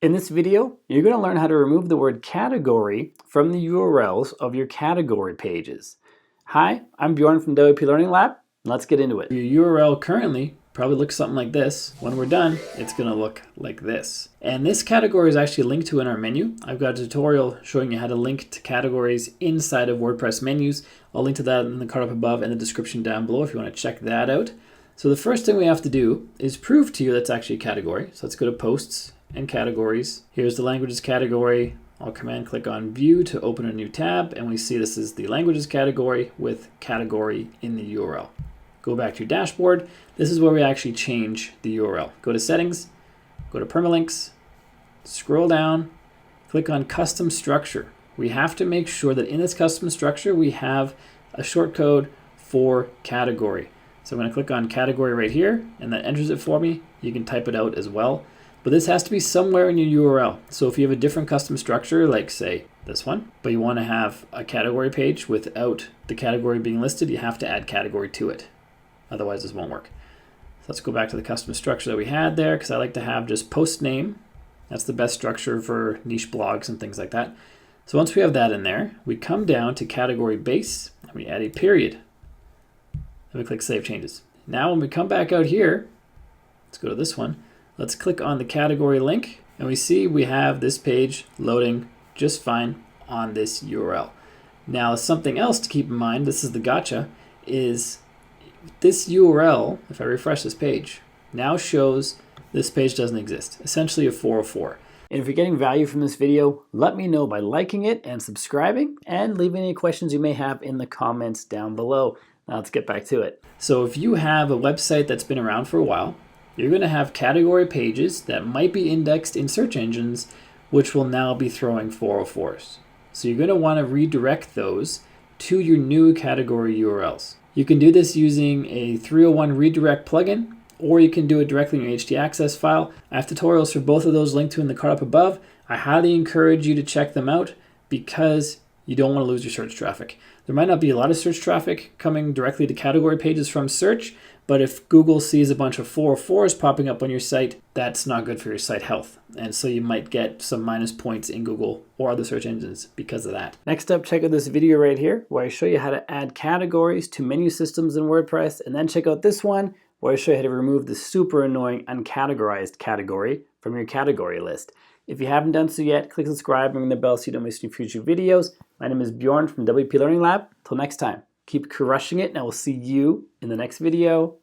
In this video, you're going to learn how to remove the word category from the URLs of your category pages. Hi, I'm Bjorn from WPLearningLab. Let's get into it. Your URL currently probably looks something like this. When we're done, it's going to look like this. And this category is actually linked to in our menu. I've got a tutorial showing you how to link to categories inside of WordPress menus. I'll link to that in the card up above and the description down below if you want to check that out. So the first thing we have to do is prove to you that's actually a category. So let's go to Posts and Categories. Here's the Languages category. I'll command click on View to open a new tab, and we see this is the Languages category with category in the URL. Go back to your dashboard. This is where we actually change the URL. Go to Settings, go to Permalinks, scroll down, click on Custom Structure. We have to make sure that in this custom structure we have a shortcode for category. So I'm going to click on category right here, and that enters it for me. You can type it out as well. But this has to be somewhere in your URL. So if you have a different custom structure, like say this one, but you want to have a category page without the category being listed, you have to add category to it. Otherwise this won't work. So let's go back to the custom structure that we had there, because I like to have just post name. That's the best structure for niche blogs and things like that. So once we have that in there, we come down to category base and we add a period. Then we click Save Changes. Now when we come back out here, let's go to this one. Let's click on the category link, and we see we have this page loading just fine on this URL. Now, something else to keep in mind, this is the gotcha, is this URL, if I refresh this page, now shows this page doesn't exist, essentially a 404. And if you're getting value from this video, let me know by liking it and subscribing, and leaving any questions you may have in the comments down below. Now let's get back to it. So if you have a website that's been around for a while, you're going to have category pages that might be indexed in search engines, which will now be throwing 404s. So you're going to want to redirect those to your new category URLs. You can do this using a 301 redirect plugin, or you can do it directly in your htaccess file. I have tutorials for both of those linked to in the card up above. I highly encourage you to check them out because you don't want to lose your search traffic. There might not be a lot of search traffic coming directly to category pages from search, but if Google sees a bunch of 404s popping up on your site, that's not good for your site health. And so you might get some minus points in Google or other search engines because of that. Next up, check out this video right here where I show you how to add categories to menu systems in WordPress. And then check out this one where I show you how to remove the super annoying uncategorized category from your category list. If you haven't done so yet, click subscribe and ring the bell so you don't miss any future videos. My name is Bjorn from WP Learning Lab. Till next time, keep crushing it, and I will see you in the next video.